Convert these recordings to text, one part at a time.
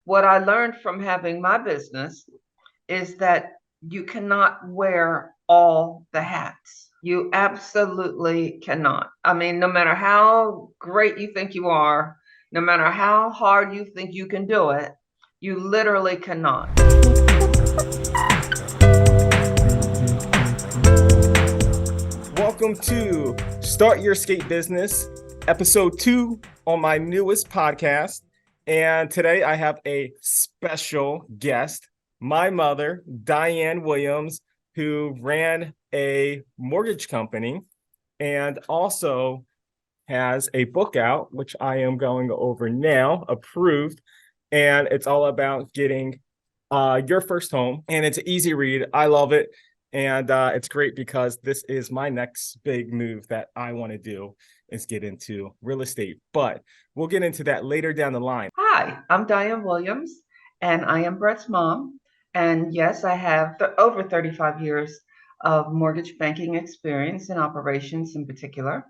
what I learned from having my business is that you cannot wear all the hats. You absolutely cannot. I mean, no matter how great you think you are, no matter how hard you think you can do it, you literally cannot. Welcome to Start Your Skate Business, episode 2 on my newest podcast. And today I have a special guest, my mother, Diane Williams, who ran a mortgage company and also has a book out, which I am going over now, approved. And it's all about getting your first home. And it's an easy read. I love it. And it's great because this is my next big move that I want to do is get into real estate. But we'll get into that later down the line. Hi, I'm Diane Williams, and I am Brett's mom. And yes, I have over 35 years of mortgage banking experience in operations in particular.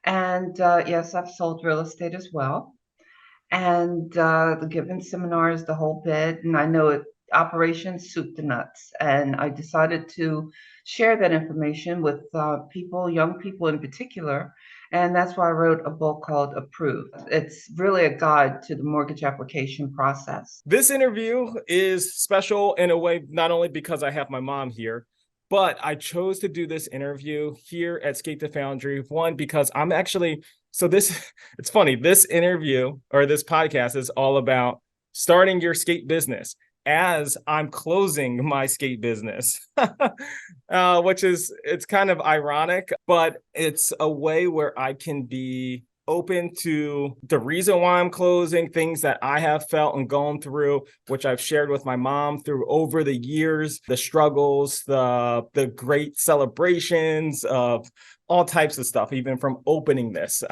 And yes, I've sold real estate as well. And the given seminars, the whole bit. And I know it operations soup to nuts. And I decided to share that information with people, young people in particular. And that's why I wrote a book called Approved. It's really a guide to the mortgage application process. This interview is special in a way, not only because I have my mom here, but I chose to do this interview here at Skate The Foundry. One, because I'm actually, it's funny, this interview or this podcast is all about starting your skate business as I'm closing my skate business, it's kind of ironic, but it's a way where I can be open to the reason why I'm closing, things that I have felt and gone through, which I've shared with my mom through over the years, the struggles, the great celebrations of all types of stuff, even from opening this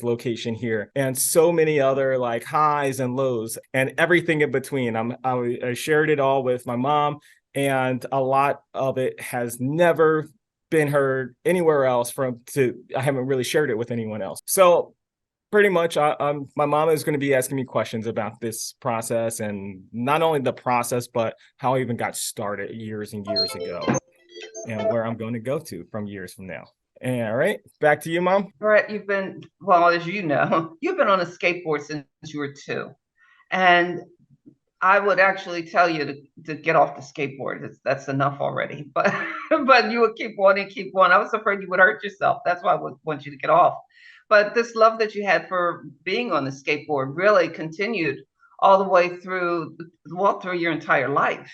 location here, and so many other like highs and lows and everything in between. I shared it all with my mom, and a lot of it has never been heard anywhere else. I haven't really shared it with anyone else. So pretty much my mom is going to be asking me questions about this process, and not only the process, but how I even got started years and years ago and where I'm going to go to from years from now. All right, back to you, Mom. Brett, well, as you know, you've been on a skateboard since you were 2. And I would actually tell you to get off the skateboard. That's enough already. But but you would keep on. I was afraid you would hurt yourself. That's why I would want you to get off. But this love that you had for being on the skateboard really continued all the way through your entire life.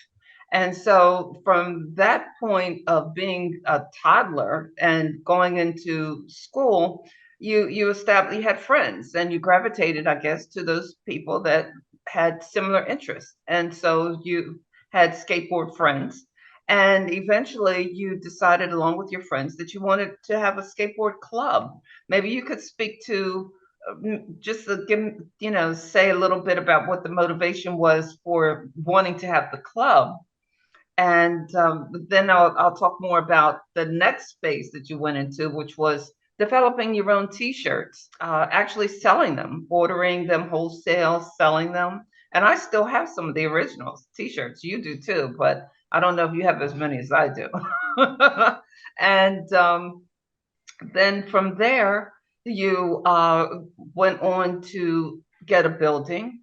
And so from that point of being a toddler and going into school, you had friends and you gravitated, I guess, to those people that had similar interests. And so you had skateboard friends. And eventually you decided, along with your friends, that you wanted to have a skateboard club. Maybe you could speak to just to say a little bit about what the motivation was for wanting to have the club. And then I'll talk more about the next phase that you went into, which was developing your own t-shirts, actually selling them, ordering them wholesale, selling them. And I still have some of the original t-shirts. You do too, but I don't know if you have as many as I do. And then from there, you went on to get a building,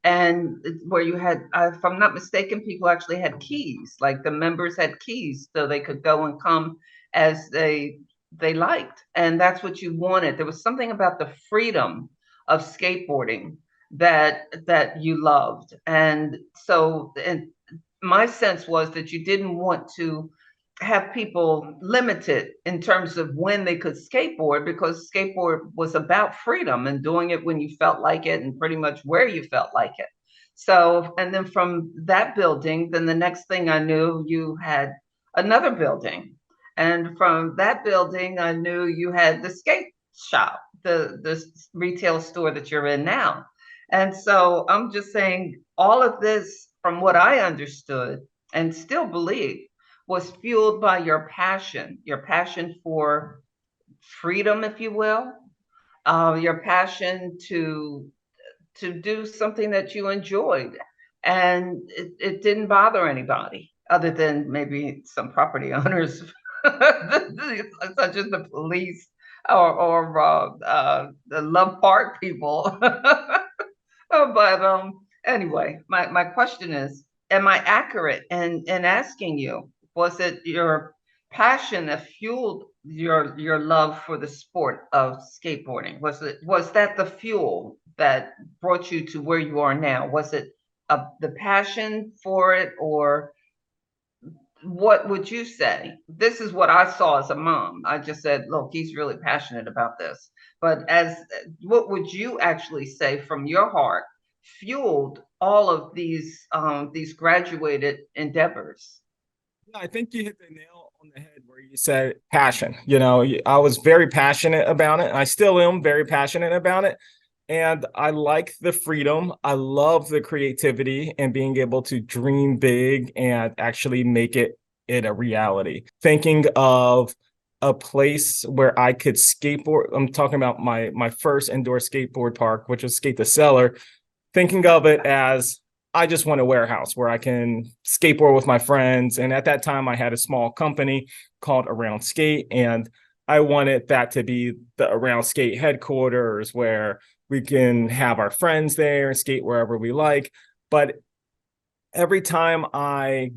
and where you had, if I'm not mistaken, people actually had keys, like the members had keys so they could go and come as they liked. And that's what you wanted. There was something about the freedom of skateboarding that you loved. And so, and my sense was that you didn't want to have people limited in terms of when they could skateboard, because skateboard was about freedom and doing it when you felt like it and pretty much where you felt like it. So, and then from that building, then the next thing I knew, you had another building. And from that building, I knew you had the skate shop, the retail store that you're in now. And so I'm just saying all of this, from what I understood and still believe, was fueled by your passion for freedom, if you will, your passion to do something that you enjoyed, and it didn't bother anybody other than maybe some property owners, such as the police or the love park people. But anyway, my question is, am I accurate in asking you, was it your passion that fueled your love for the sport of skateboarding? Was that the fuel that brought you to where you are now? Was it the passion for it, or what would you say? This is what I saw as a mom. I just said, look, he's really passionate about this. But as what would you actually say from your heart fueled all of these graduated endeavors? I think you hit the nail on the head where you said passion. You know, I was very passionate about it. I still am very passionate about it. And I like the freedom. I love the creativity and being able to dream big and actually make it a reality. Thinking of a place where I could skateboard. I'm talking about my first indoor skateboard park, which was Skate the Cellar. Thinking of it as I just want a warehouse where I can skateboard with my friends. And at that time, I had a small company called Around Skate, and I wanted that to be the Around Skate headquarters where we can have our friends there and skate wherever we like. But every time I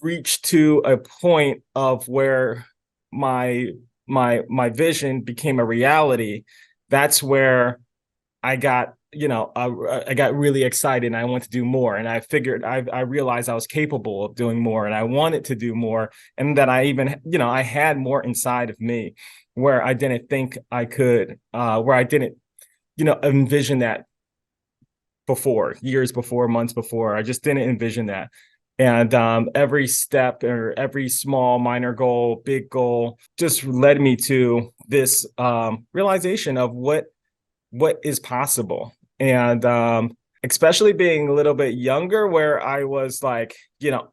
reached to a point of where my vision became a reality, that's where I got I got really excited and I wanted to do more. And I figured I realized I was capable of doing more and I wanted to do more. And that I even, I had more inside of me where I didn't think I could, where I didn't, envision that before, years before, months before. I just didn't envision that. And every step or every small minor goal, big goal just led me to this realization of what is possible. And especially being a little bit younger, where I was like,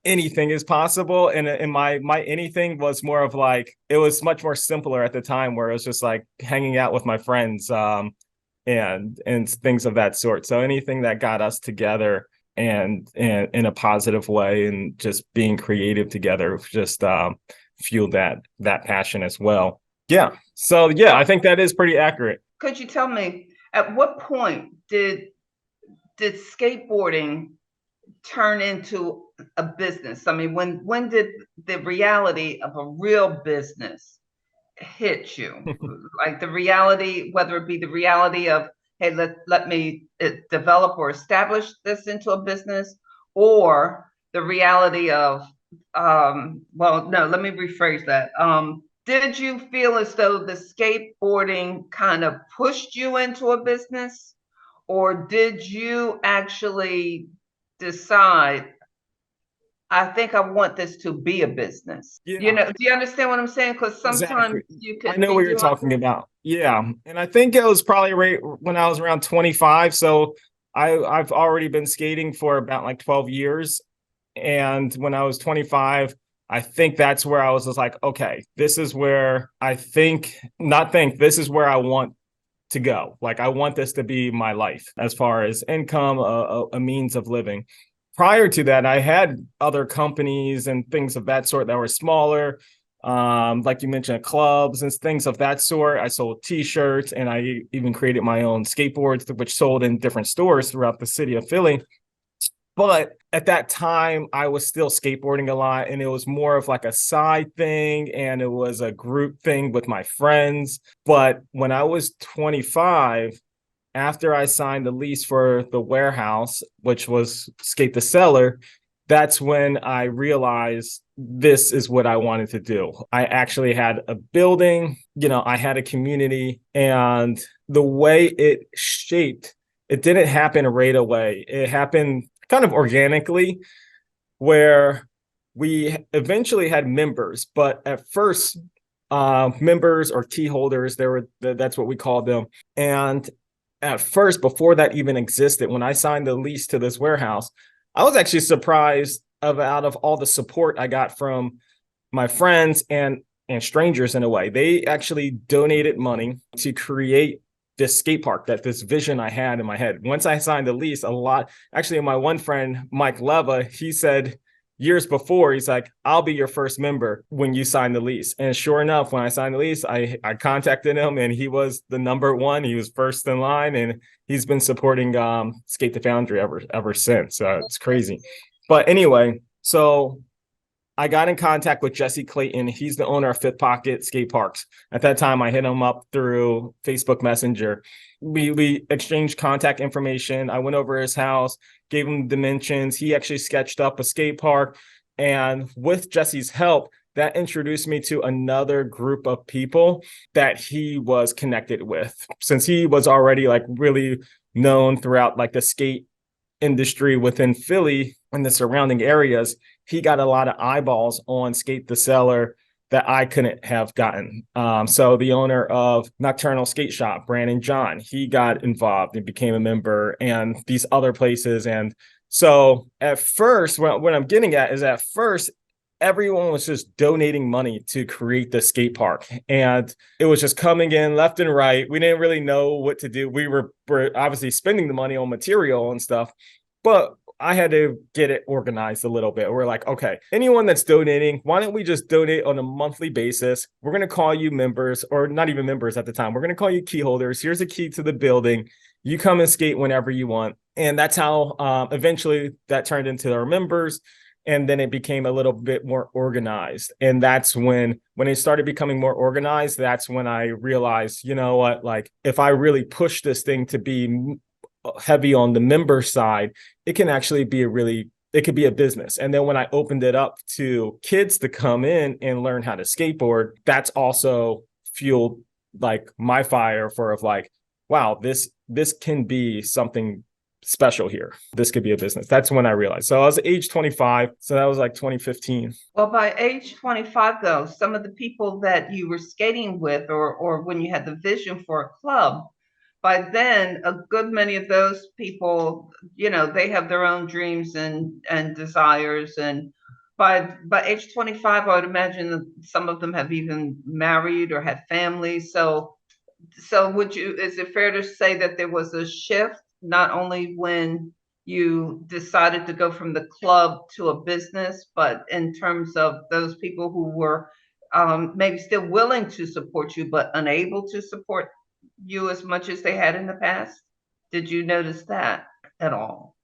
anything is possible. And my anything was more of like, it was much more simpler at the time, where it was just like hanging out with my friends and things of that sort. So anything that got us together and in a positive way and just being creative together just fueled that passion as well. Yeah. So yeah, I think that is pretty accurate. Could you tell me, at what point did skateboarding turn into a business? I mean, when did the reality of a real business hit you? Like the reality, whether it be the reality of, hey, let me develop or establish this into a business, or the reality of, well, no, let me rephrase that. Did you feel as though the skateboarding kind of pushed you into a business, or did you actually decide, I think I want this to be a business? Yeah, Do you understand what I'm saying? Because sometimes exactly. you I could know be what you're doing. talking about. Yeah. And I think it was probably right when I was around 25. So I've already been skating for about like 12 years. And when I was 25, I think that's where I was just like, okay, this is where this is where I want to go. Like, I want this to be my life as far as income, a means of living. Prior to that, I had other companies and things of that sort that were smaller. Like you mentioned, clubs and things of that sort. I sold t-shirts and I even created my own skateboards, which sold in different stores throughout the city of Philly. But at that time, I was still skateboarding a lot, and it was more of like a side thing, and it was a group thing with my friends. But when I was 25, after I signed the lease for the warehouse, which was Skate the Cellar, that's when I realized this is what I wanted to do. I actually had a building, I had a community, and the way it shaped, it didn't happen right away. It happened kind of organically, where we eventually had members, but at first, members or key holders, that's what we called them. And at first, before that even existed, when I signed the lease to this warehouse, I was actually surprised out of all the support I got from my friends and strangers in a way. They actually donated money to create this skate park, that this vision I had in my head. Once I signed the lease, actually, my one friend, Mike Leva, he said years before, he's like, I'll be your first member when you sign the lease. And sure enough, when I signed the lease, I contacted him, and he was the number one. He was first in line, and he's been supporting Skate The Foundry ever since. It's crazy. But anyway, so I got in contact with Jesse Clayton. He's the owner of Fifth Pocket Skate Parks. At that time, I hit him up through Facebook Messenger. We exchanged contact information. I went over his house, gave him dimensions. He actually sketched up a skate park. And with Jesse's help, that introduced me to another group of people that he was connected with. Since he was already like really known throughout like the skate industry within Philly and the surrounding areas, he got a lot of eyeballs on Skate the Cellar that I couldn't have gotten. So the owner of Nocturnal Skate Shop, Brandon John, he got involved and became a member, and these other places. And so at first, what I'm getting at is at first, everyone was just donating money to create the skate park, and it was just coming in left and right. We didn't really know what to do. We were obviously spending the money on material and stuff, but I had to get it organized a little bit. We're like, okay, anyone that's donating, why don't we just donate on a monthly basis? We're going to call you members, or not even members at the time. We're going to call you key holders. Here's a key to the building. You come and skate whenever you want. And that's how eventually that turned into our members. And then it became a little bit more organized. And that's when it started becoming more organized, that's when I realized, you know what, like if I really push this thing to be heavy on the member side, it can actually be it could be a business. And then when I opened it up to kids to come in and learn how to skateboard, that's also fueled like my fire of like, wow, this can be something special here. This could be a business. That's when I realized. So I was age 25. So that was like 2015. Well, by age 25, though, some of the people that you were skating with, or when you had the vision for a club, by then, a good many of those people, they have their own dreams and desires. And by age 25, I would imagine that some of them have even married or had families. So is it fair to say that there was a shift, not only when you decided to go from the club to a business, but in terms of those people who were maybe still willing to support you, but unable to support you as much as they had in the past? Did you notice that at all?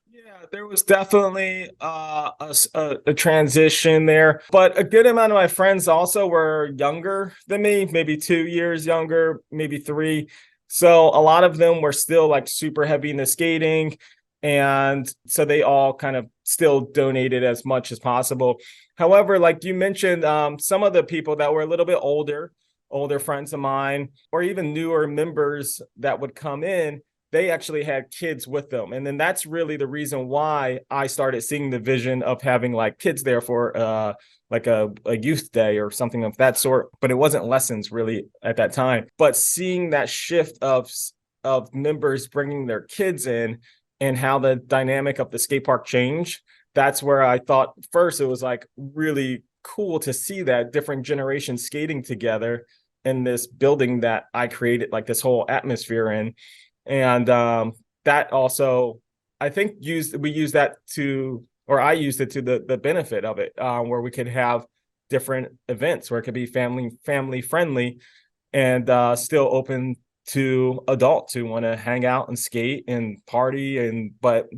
Yeah, there was definitely a transition there, but a good amount of my friends also were younger than me, maybe 2 years younger, maybe 3. So a lot of them were still like super heavy into skating. And so they all kind of still donated as much as possible. However, like you mentioned, some of the people that were a little bit older friends of mine, or even newer members that would come in, they actually had kids with them. And then that's really the reason why I started seeing the vision of having like kids there for like a youth day or something of that sort. But it wasn't lessons really at that time. But seeing that shift of members bringing their kids in and how the dynamic of the skate park changed, that's where I thought first it was like really cool to see that different generations skating together in this building that I created, like this whole atmosphere in. And that also, I think I used it to the benefit of it, where we could have different events where it could be family friendly and still open to adults who want to hang out and skate and party. But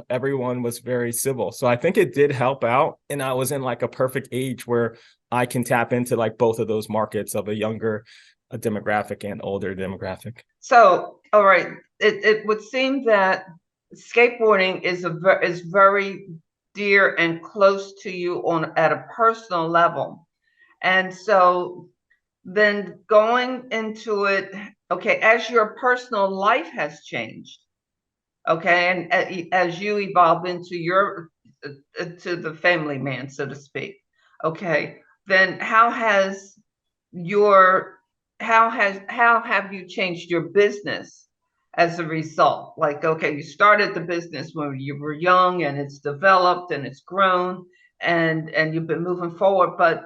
everyone was very civil. So I think it did help out. And I was in like a perfect age where I can tap into like both of those markets of a younger demographic and older demographic. So, all right, it would seem that skateboarding is very dear and close to you at a personal level. And so then going into it, okay, as your personal life has changed, okay, and as you evolve into to the family man, so to speak, okay, then how have you changed your business as a result? Like, okay, you started the business when you were young, and it's developed and it's grown, and you've been moving forward, but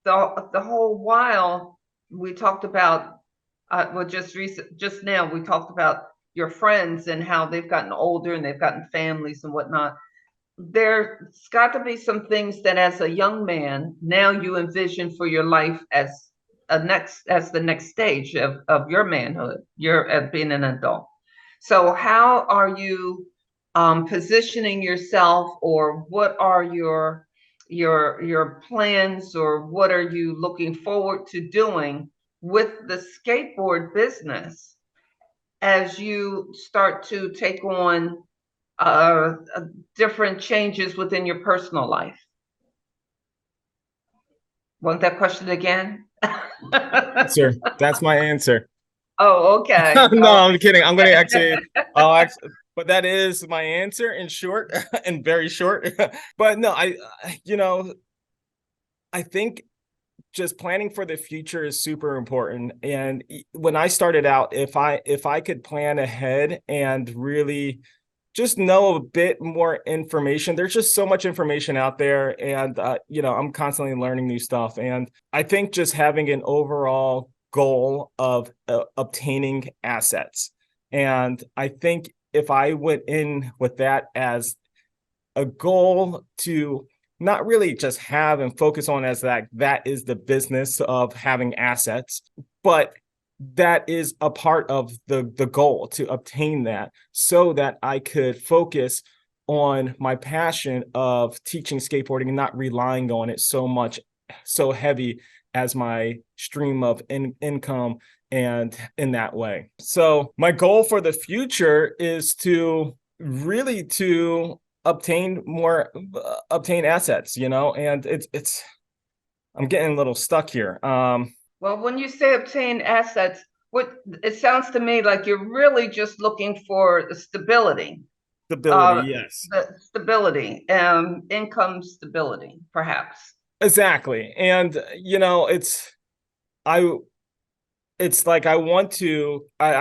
the whole while we talked about Well, just now we talked about your friends and how they've gotten older and they've gotten families and whatnot. There's got to be some things that as a young man now you envision for your life as the next stage of your manhood, you're being an adult. So how are you positioning yourself, or what are your plans, or what are you looking forward to doing with the skateboard business as you start to take on uh, different changes within your personal life? Want that question again? Answer. That's my answer. Oh, okay. No, Oh, I'm kidding. I'm going to actually, but that is my answer in short and very short. But no, I think just planning for the future is super important. And when I started out, if I could plan ahead and really just know a bit more information. There's just so much information out there, and I'm constantly learning new stuff. And I think just having an overall goal of obtaining assets, and I think if I went in with that as a goal to not really just have and focus on as that is the business of having assets, but that is a part of the goal to obtain that, so that I could focus on my passion of teaching skateboarding and not relying on it so heavy as my stream of income, and in that way. So my goal for the future is to really to obtain assets, and it's I'm getting a little stuck here. well, when you say obtain assets, what it sounds to me like you're really just looking for the stability, Stability, yes. income stability, perhaps. Exactly. And I it's like I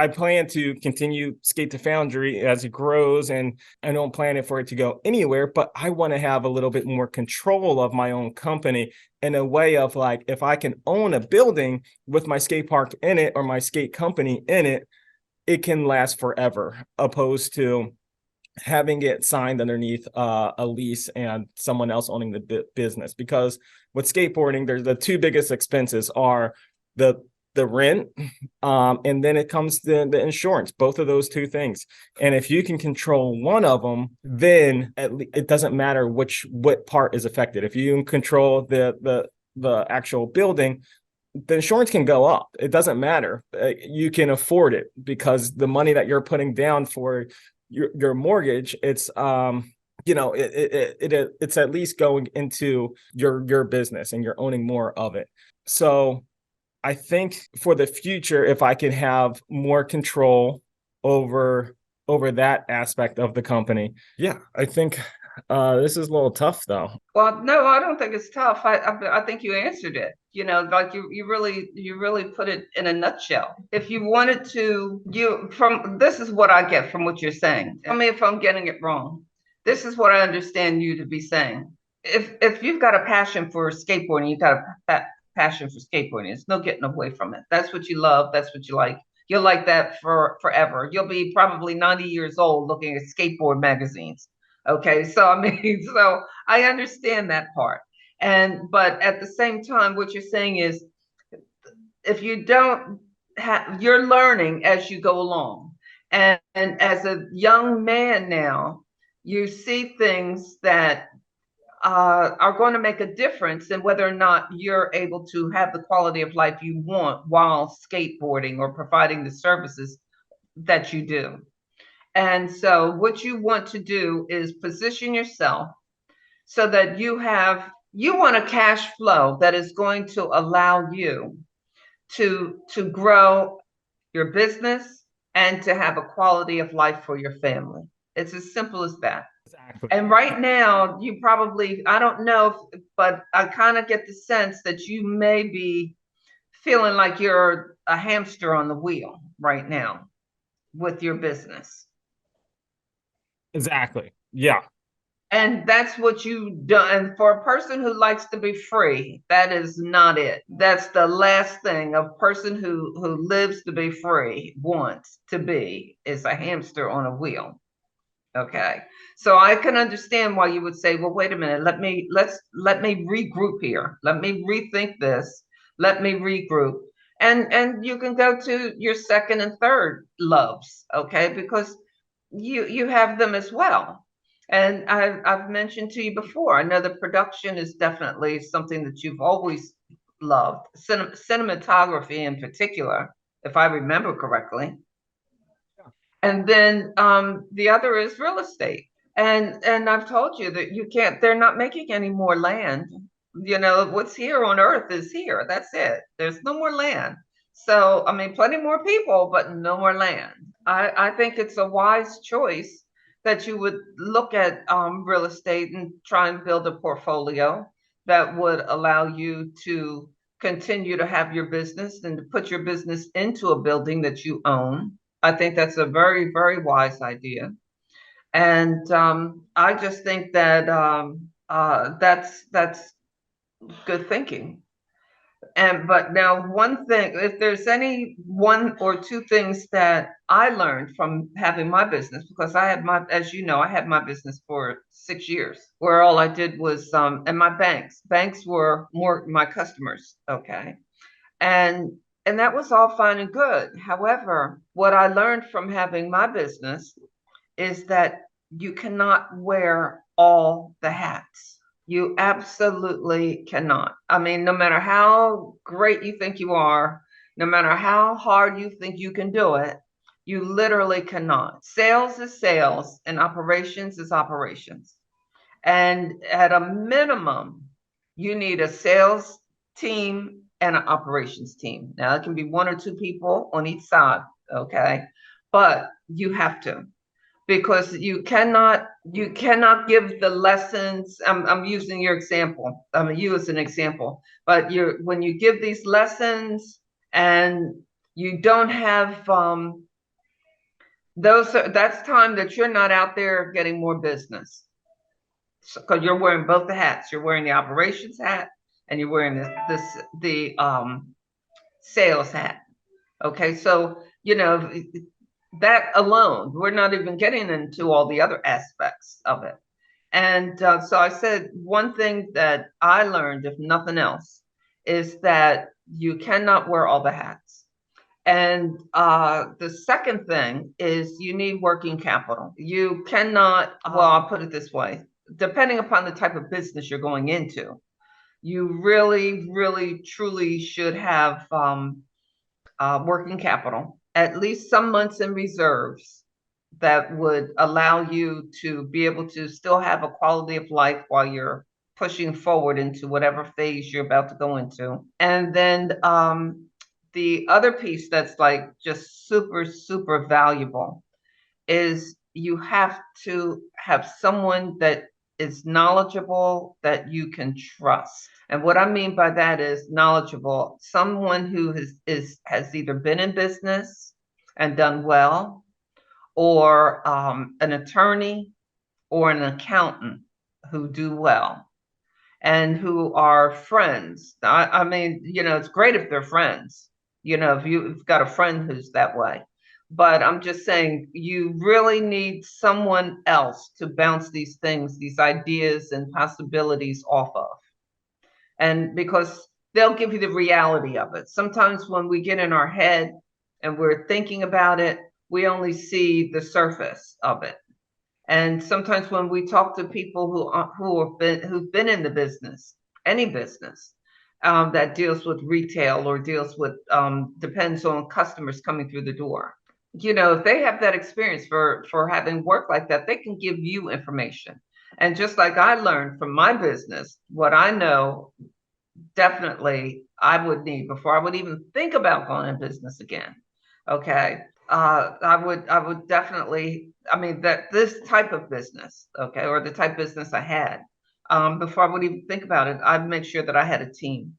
plan to continue Skate the Foundry as it grows, and I don't plan it for it to go anywhere, but I want to have a little bit more control of my own company, in a way of like, if I can own a building with my skate park in it or my skate company in it, it can last forever, opposed to having it signed underneath a lease and someone else owning the business. Because with skateboarding, there's the two biggest expenses are the rent, and then it comes the insurance, both of those two things. And if you can control one of them, then it doesn't matter what part is affected. If you can control the actual building, the insurance can go up. It doesn't matter. You can afford it, because the money that you're putting down for your mortgage, it's it's at least going into your business, and you're owning more of it. So I think for the future, if I can have more control over that aspect of the company, yeah, I think this is a little tough though. Well, no, I don't think it's tough. I think you answered it. Like you really put it in a nutshell. If you wanted to, this is what I get from what you're saying. Tell me if I'm getting it wrong. This is what I understand you to be saying. If you've got a passion for skateboarding, you've got a passion for skateboarding. There's no getting away from it. That's what you love. That's what you like. You'll like that for forever. You'll be probably 90 years old looking at skateboard magazines. Okay, so I mean, so I understand that part. But at the same time, what you're saying is, if you don't have, you're learning as you go along. And as a young man now, you see things that are going to make a difference in whether or not you're able to have the quality of life you want while skateboarding or providing the services that you do. And so what you want to do is position yourself so that you want a cash flow that is going to allow you to grow your business and to have a quality of life for your family. It's as simple as that. Exactly. And right now, you probably, I don't know, but I kind of get the sense that you may be feeling like you're a hamster on the wheel right now with your business. Exactly. Yeah. And that's what you do. And for a person who likes to be free, that is not it. That's the last thing a person who lives to be free wants to be, is a hamster on a wheel. Okay. So I can understand why you would say, well, wait a minute, let me regroup here. Let me rethink this. Let me regroup. And you can go to your second and third loves, okay? Because you have them as well. And I've mentioned to you before, I know the production is definitely something that you've always loved, cinematography in particular, if I remember correctly. And then the other is real estate. And I've told you that you can't, they're not making any more land. You know, what's here on earth is here. That's it. There's no more land. So, I mean, plenty more people, but no more land. I think it's a wise choice that you would look at real estate and try and build a portfolio that would allow you to continue to have your business and to put your business into a building that you own. I think that's a very, very wise idea. And I just think that that's good thinking. And but now one thing, if there's any one or two things that I learned from having my business, because I had my, as you know, I had my business for 6 years, where all I did was and my banks were more my customers, okay, and and that was all fine and good. However, what I learned from having my business is that you cannot wear all the hats. You absolutely cannot. I mean, no matter how great you think you are, no matter how hard you think you can do it, you literally cannot. Sales is sales and operations is operations. And at a minimum, you need a sales team and an operations team. Now, it can be one or two people on each side, okay? But you have to, because you cannot give the lessons. I'm using your example. I'm mean, you as an example, but when you give these lessons and you don't have that's time that you're not out there getting more business, because you're wearing both the hats. You're wearing the operations hat and you're wearing the sales hat. Okay, so that alone, we're not even getting into all the other aspects of it. And so I said, one thing that I learned, if nothing else, is that you cannot wear all the hats. And the second thing is you need working capital. You cannot, well, I'll put it this way, depending upon the type of business you're going into, you really, really, truly should have working capital, at least some months in reserves that would allow you to be able to still have a quality of life while you're pushing forward into whatever phase you're about to go into. And then the other piece that's like just super, super valuable is you have to have someone that is knowledgeable, that you can trust. And what I mean by that is knowledgeable, someone who has either been in business and done well, or an attorney or an accountant who do well and who are friends. I mean, it's great if they're friends, if you've got a friend who's that way. But I'm just saying, you really need someone else to bounce these things, these ideas and possibilities off of. And because they'll give you the reality of it. Sometimes when we get in our head and we're thinking about it, we only see the surface of it. And sometimes when we talk to people who've been in the business, any business that deals with retail or deals with depends on customers coming through the door. If they have that experience for having worked like that, they can give you information. And just like I learned from my business, what I know definitely I would need before I would even think about going in business again. Okay. I would definitely, I mean, that this type of business, okay, or the type of business I had, before I would even think about it, I'd make sure that I had a team.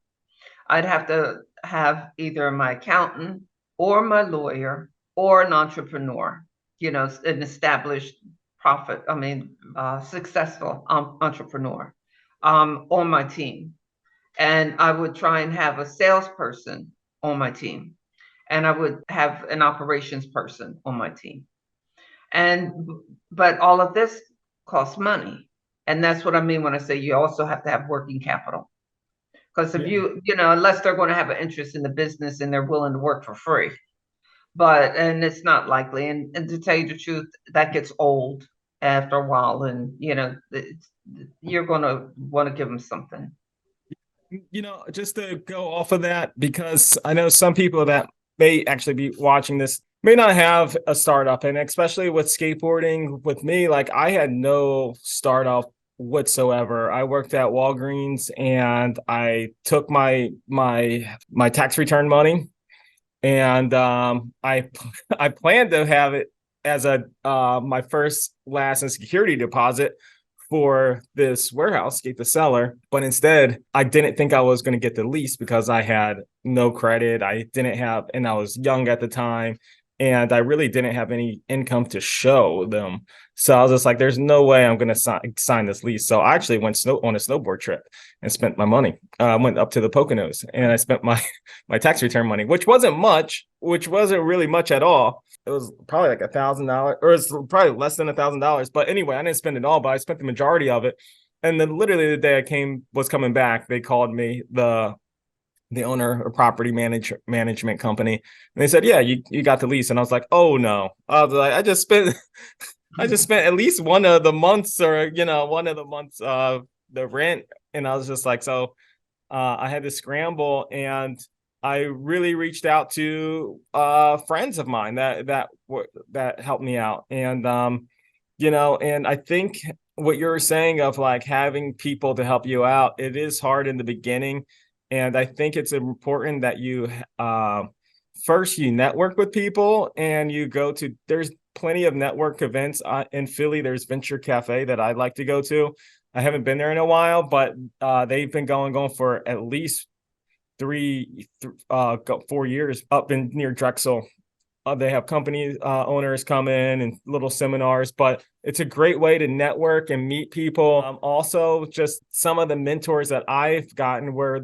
I'd have to have either my accountant or my lawyer or an entrepreneur, an established successful entrepreneur on my team. And I would try and have a salesperson on my team. And I would have an operations person on my team. And but all of this costs money. And that's what I mean when I say you also have to have working capital. Because if Yeah. unless they're going to have an interest in the business and they're willing to work for free. And it's not likely. And to tell you the truth, that gets old after a while. And, you're going to want to give them something. Just to go off of that, because I know some people that may actually be watching this may not have a startup. And especially with skateboarding, with me, like I had no startup whatsoever. I worked at Walgreens and I took my tax return money and I planned to have it as a my first, last, and security deposit for this warehouse, Skate the Cellar. But instead, I didn't think I was going to get the lease because I had no credit. I didn't have, and I was young at the time, and I really didn't have any income to show them. So I was just like, there's no way I'm going to sign this lease. So I actually went on a snowboard trip and spent my money. I went up to the Poconos and I spent my tax return money, which wasn't much, which wasn't really much at all. It was probably like $1,000, or it's probably less than $1,000. But anyway, I didn't spend it all, but I spent the majority of it. And then literally the day I was coming back, they called me, the owner or property management company, and they said, "Yeah, you got the lease." And I was like, "Oh no!" I was like, I just spent at least one of the months, or the rent, and I was just like, so I had to scramble, and I really reached out to friends of mine that helped me out. And and I think what you're saying of like having people to help you out, it is hard in the beginning. And I think it's important that you first you network with people, and there's plenty of network events in Philly. There's Venture Cafe that I'd like to go to. I haven't been there in a while, but they've been going for at least 4 years up in near Drexel. They have company owners come in and little seminars, but it's a great way to network and meet people. Also, just some of the mentors that I've gotten were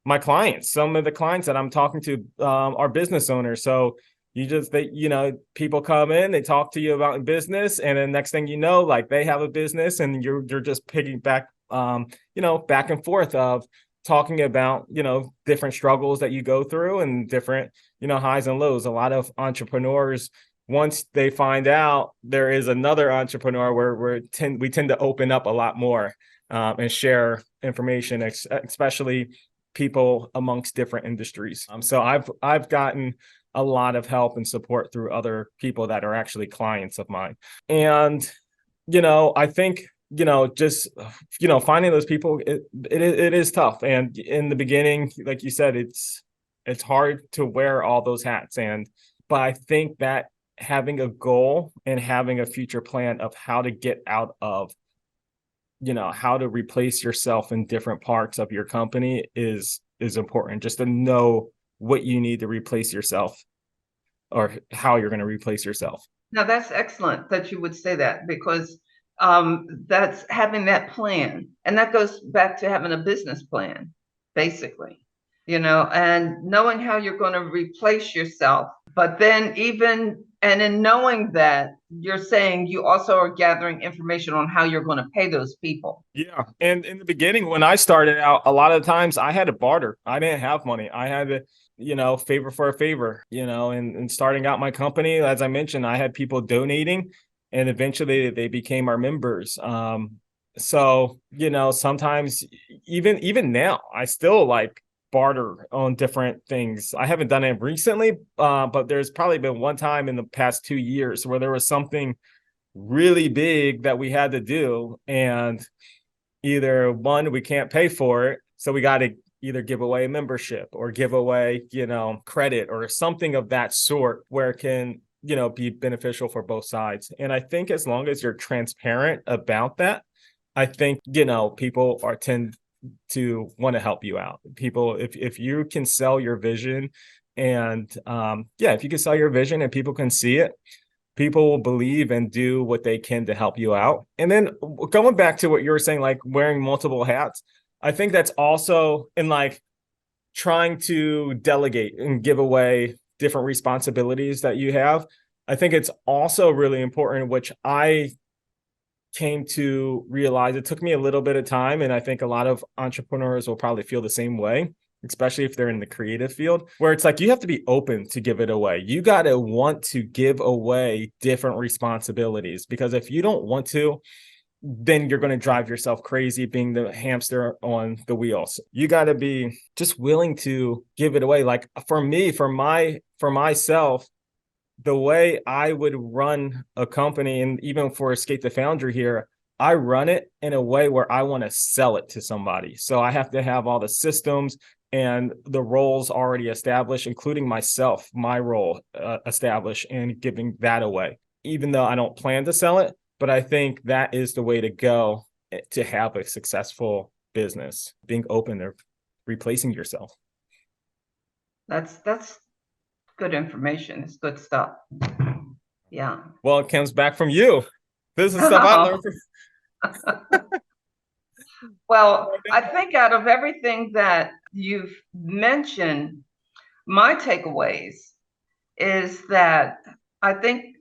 my clients. Some of the clients that I'm talking to are business owners. So people come in, they talk to you about business, and then next thing you know, like they have a business, and you're just picking back, back and forth of talking about, different struggles that you go through and different, highs and lows. A lot of entrepreneurs, once they find out there is another entrepreneur, we tend to open up a lot more and share information, especially people amongst different industries. So I've gotten a lot of help and support through other people that are actually clients of mine. And, I think, just, finding those people, it is tough. And in the beginning, like you said, it's hard to wear all those hats. But I think that having a goal and having a future plan of how to get out of, how to replace yourself in different parts of your company is important, just to know what you need to replace yourself or how you're going to replace yourself. Now, that's excellent that you would say that, because that's having that plan. And that goes back to having a business plan, basically, and knowing how you're going to replace yourself. But then in knowing that, you're saying you also are gathering information on how you're going to pay those people. Yeah. And in the beginning, when I started out, a lot of times I had to barter. I didn't have money. I had to, favor for a favor, and starting out my company, as I mentioned, I had people donating, and eventually they became our members. So, sometimes even now, I still like barter on different things. I haven't done it recently, but there's probably been one time in the past 2 years where there was something really big that we had to do, and either one, we can't pay for it, so we got to either give away a membership or give away, credit or something of that sort, where it can, be beneficial for both sides. And I think as long as you're transparent about that, I think, people tend to want to help you out. People, if you can sell your vision, and if you can sell your vision and people can see it, people will believe and do what they can to help you out. And then going back to what you were saying, like wearing multiple hats, I think that's also in like trying to delegate and give away different responsibilities that you have. I think it's also really important, which I came to realize. It took me a little bit of time, and I think a lot of entrepreneurs will probably feel the same way, especially if they're in the creative field, where it's like you have to be open to give it away. You got to want to give away different responsibilities, because if you don't want to, then you're going to drive yourself crazy being the hamster on the wheels. You got to be just willing to give it away. Like for me, for myself, the way I would run a company, and even for Skate The Foundry here, I run it in a way where I want to sell it to somebody. So I have to have all the systems and the roles already established, including myself, my role established, and giving that away, even though I don't plan to sell it. But I think that is the way to go to have a successful business, being open to replacing yourself. That's good information. It's good stuff. Yeah. Well, it comes back from you. This is stuff I learned from. Well, I think out of everything that you've mentioned, my takeaways is that I think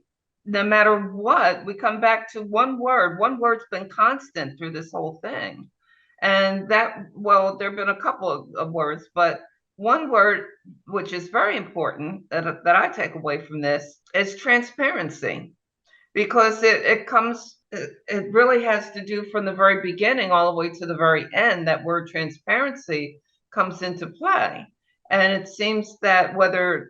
no matter what, we come back to one word. One word's been constant through this whole thing. And that, well, there have been a couple of words, but one word, which is very important that I take away from this, is transparency. Because it really has to do from the very beginning all the way to the very end. That word transparency comes into play. And it seems like we're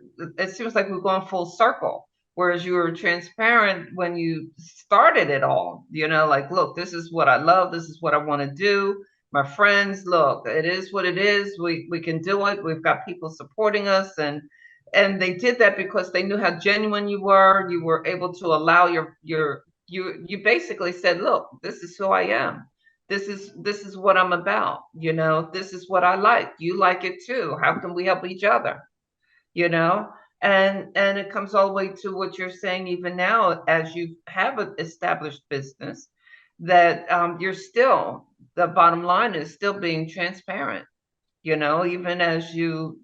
going full circle. Whereas you were transparent when you started it all, like, look, this is what I love. This is what I want to do. My friends, look, it is what it is. We can do it. We've got people supporting us. And they did that because they knew how genuine you were. You were able to allow you basically said, look, this is who I am. This is what I'm about. This is what I like. You like it too. How can we help each other? And it comes all the way to what you're saying even now, as you have an established business, that the bottom line is still being transparent, even as you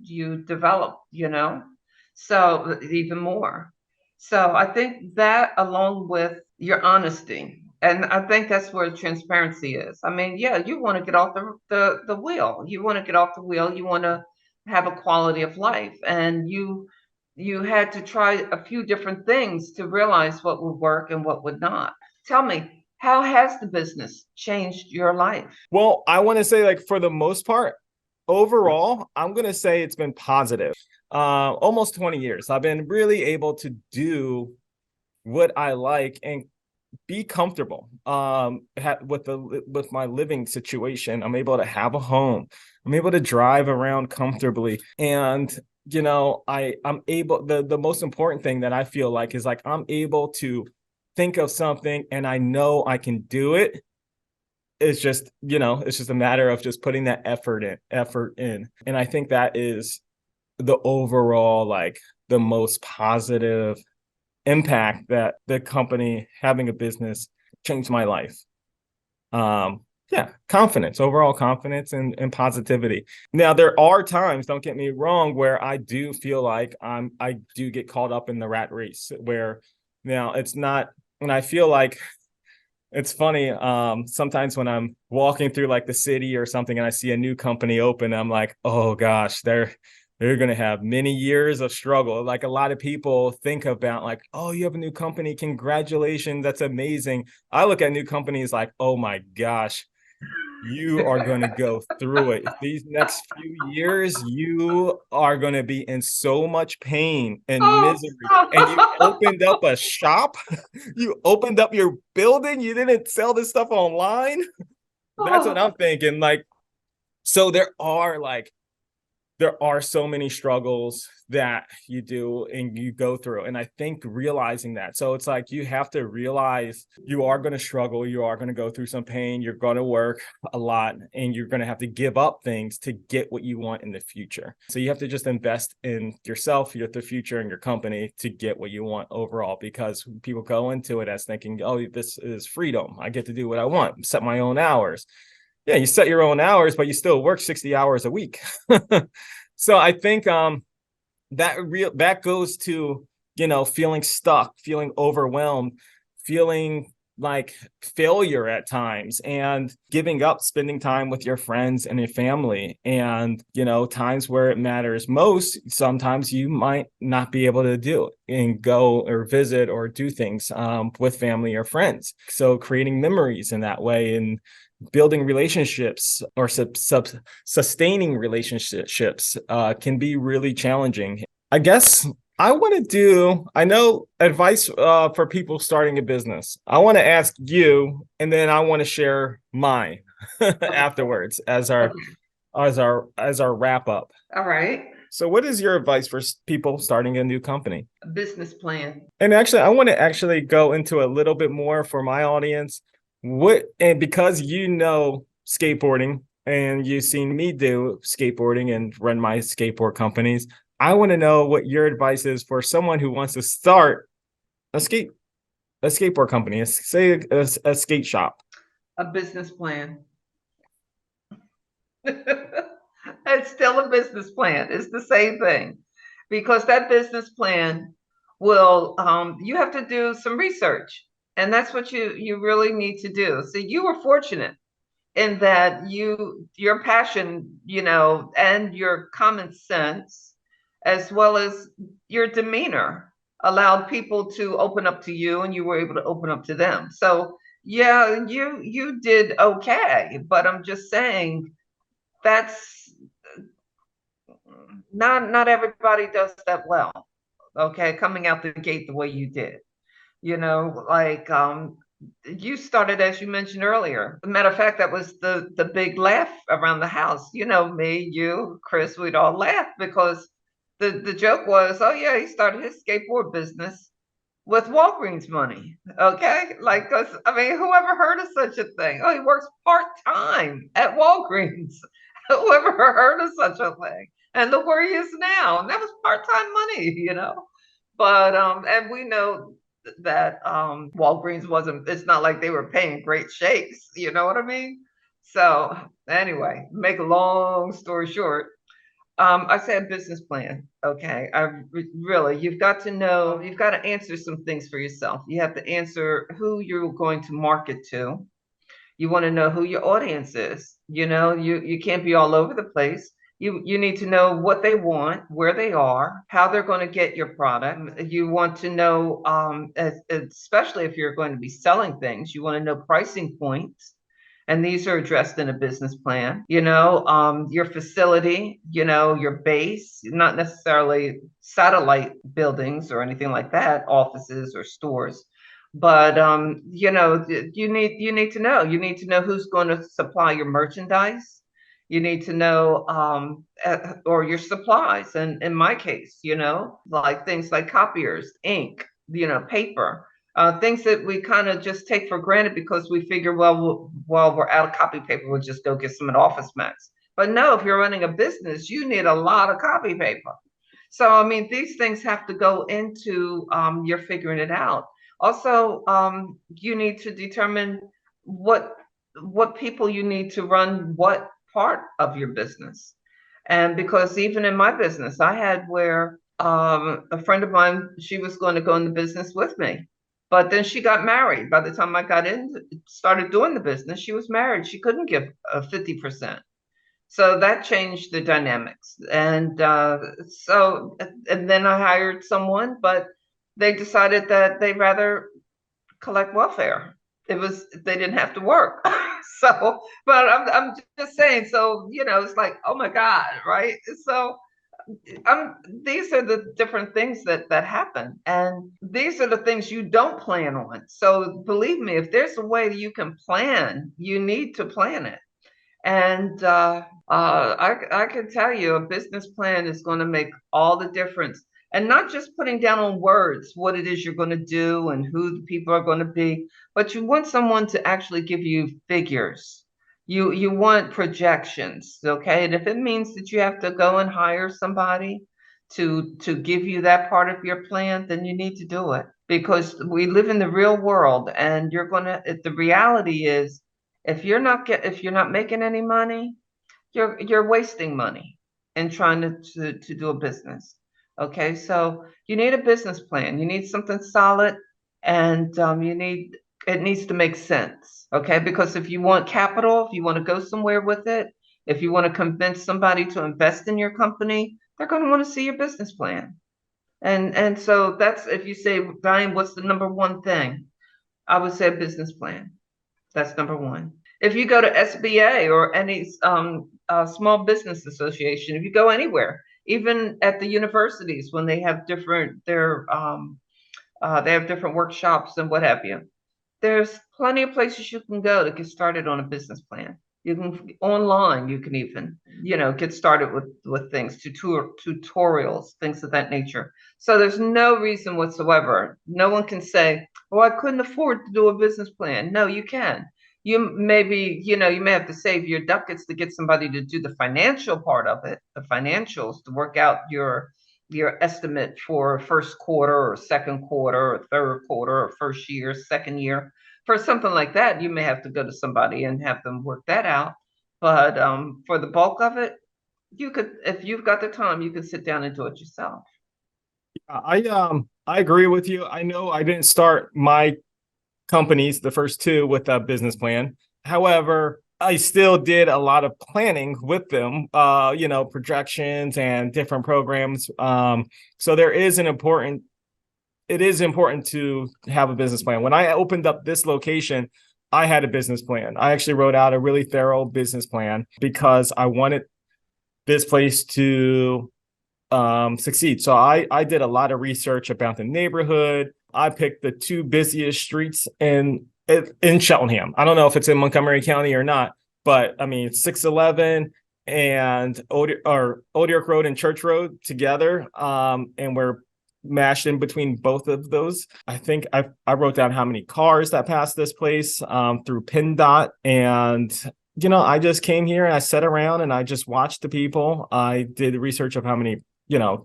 develop, so even more. So I think that, along with your honesty, and I think that's where transparency is. I mean, yeah, you want to get off the wheel. You want to get off the wheel. You want to have a quality of life, and you had to try a few different things to realize what would work and what would not. Tell me, how has the business changed your life? Well, I want to say, like, for the most part, overall, I'm going to say it's been positive. Almost 20 years. I've been really able to do what I like and be comfortable with my living situation. I'm able to have a home. I'm able to drive around comfortably. And I'm able, the most important thing that I feel like is, like, I'm able to think of something and I know I can do it. It's just, it's just a matter of just putting that effort in. And I think that is the overall, like, the most positive impact that the company, having a business, changed my life. Overall confidence and positivity. Now, there are times, don't get me wrong, where I do feel like I do get caught up in the rat race, where now it's not, and I feel like it's funny. Sometimes when I'm walking through, like, the city or something and I see a new company open, I'm like, oh gosh, they're going to have many years of struggle. Like, a lot of people think about, like, oh, you have a new company. Congratulations. That's amazing. I look at new companies like, oh my gosh, you are going to go through it. These next few years, you are going to be in so much pain and misery. And you opened up a shop. You opened up your building. You didn't sell this stuff online. That's what I'm thinking. Like, so there are, like, there are so many struggles that you do and you go through. And I think realizing that. So it's like you have to realize you are going to struggle. You are going to go through some pain. You're going to work a lot and you're going to have to give up things to get what you want in the future. So you have to just invest in yourself, the future, and your company to get what you want overall, because people go into it as thinking, oh, this is freedom. I get to do what I want, set my own hours. Yeah, you set your own hours, but you still work 60 hours a week. So I think that goes to, feeling stuck, feeling overwhelmed, feeling like failure at times, and giving up spending time with your friends and your family. And, times where it matters most, sometimes you might not be able to do it and go or visit or do things with family or friends. So creating memories in that way and building relationships or sustaining relationships can be really challenging. I guess I know advice for people starting a business. I want to ask you, and then I want to share mine afterwards as our wrap up. All right. So what is your advice for people starting a new company? A business plan. And actually, I want to go into a little bit more for my audience. And because skateboarding and you've seen me do skateboarding and run my skateboard companies, I want to know what your advice is for someone who wants to start a skateboard company, say a skate shop. A business plan. It's still a business plan. It's the same thing, because that business plan will, you have to do some research, and that's what you really need to do. So you were fortunate in that your passion, and your common sense, as well as your demeanor, allowed people to open up to you, and you were able to open up to them. So yeah, you did okay, but I'm just saying that's not everybody does that well. Okay, coming out the gate the way you did, like you started, as you mentioned earlier. As a matter of fact, that was the big laugh around the house. Me, you, Chris, we'd all laugh because the joke was, oh yeah, he started his skateboard business with Walgreens money. Okay, like, because I mean, whoever heard of such a thing? Oh, he works part-time at Walgreens. Whoever heard of such a thing? And look where he is now. And that was part-time money. But and we know that Walgreens wasn't, it's not like they were paying great shakes, you know what I mean? So anyway, make a long story short, I said business plan. Okay. Really, you've got to answer some things for yourself. You have to answer who you're going to market to. You want to know who your audience is. You can't be all over the place. You need to know what they want, where they are, how they're going to get your product. You want to know, especially if you're going to be selling things, you want to know pricing points. And these are addressed in a business plan. Your facility, your base, not necessarily satellite buildings or anything like that, offices or stores. But you need to know who's going to supply your merchandise. You need to know, or your supplies. And in my case, like things like copiers, ink, paper, things that we kind of just take for granted because we figure, well, we're out of copy paper, we'll just go get some at Office Max. But no, if you're running a business, you need a lot of copy paper. So, I mean, these things have to go into your figuring it out. Also, you need to determine what people you need to run what part of your business. And because even in my business, I had where a friend of mine, she was going to go into business with me. But then she got married. By the time I started doing the business, she was married. She couldn't give 50%. So that changed the dynamics. And and then I hired someone, but they decided that they'd rather collect welfare. They didn't have to work. So, but I'm just saying, so, it's like, oh my God, right? So these are the different things that happen, and these are the things you don't plan on. So believe me, if there's a way that you can plan, you need to plan it. And I can tell you a business plan is going to make all the difference. And not just putting down on words what it is you're going to do and who the people are going to be, but you want someone to actually give you figures. You want projections, okay? And if it means that you have to go and hire somebody to give you that part of your plan, then you need to do it because we live in the real world, and the reality is if you're not making any money, you're wasting money in trying to do a business. Okay, so you need a business plan. You need something solid, and it needs to make sense. Okay, because if you want capital, if you want to go somewhere with it, if you want to convince somebody to invest in your company, they're going to want to see your business plan. And so that's if you say, Diane, what's the number one thing? I would say a business plan. That's number one. If you go to SBA or any small business association, if you go anywhere, even at the universities when they have they have different workshops and what have you, there's plenty of places you can go to get started on a business plan. You can online, you can even, get started with things, tutorials, things of that nature. So there's no reason whatsoever. No one can say, "Oh, I couldn't afford to do a business plan." No, you can. You may have to save your ducats to get somebody to do the financial part of it, the financials, to work out your estimate for first quarter or second quarter or third quarter or first year, second year. For something like that, you may have to go to somebody and have them work that out. But for the bulk of it, you could, if you've got the time, you can sit down and do it yourself. I agree with you. I know I didn't start my companies, the first two, with a business plan. However, I still did a lot of planning with them, projections and different programs. So it is important to have a business plan. When I opened up this location, I had a business plan. I actually wrote out a really thorough business plan because I wanted this place to succeed. So I did a lot of research about the neighborhood. I picked the two busiest streets in Cheltenham. I don't know if it's in Montgomery County or not, but I mean, 611 and Odiak Road and Church Road together. And we're mashed in between both of those. I think I wrote down how many cars that passed this place through PennDOT. And, I just came here and I sat around and I just watched the people. I did research of how many,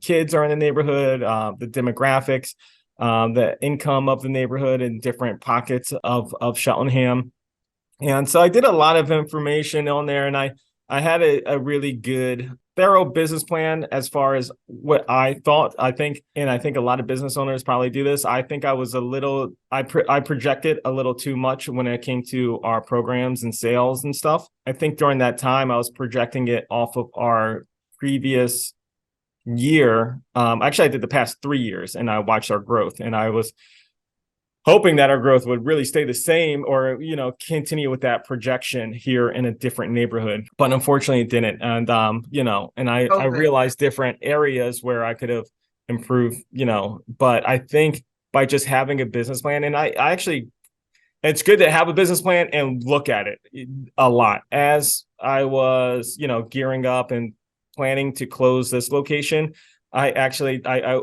kids are in the neighborhood, the demographics, the income of the neighborhood in different pockets of Cheltenham. And so I did a lot of information on there, and I had a really good, thorough business plan as far as what I thought. I think a lot of business owners probably do this. I think I was I projected a little too much when it came to our programs and sales and stuff. I think during that time I was projecting it off of our previous year. Actually, I did the past 3 years, and I watched our growth, and I was hoping that our growth would really stay the same or, continue with that projection here in a different neighborhood. But unfortunately it didn't. And, and I realized different areas where I could have improved, but I think by just having a business plan, and I actually, it's good to have a business plan and look at it a lot. As I was, gearing up and planning to close this location, I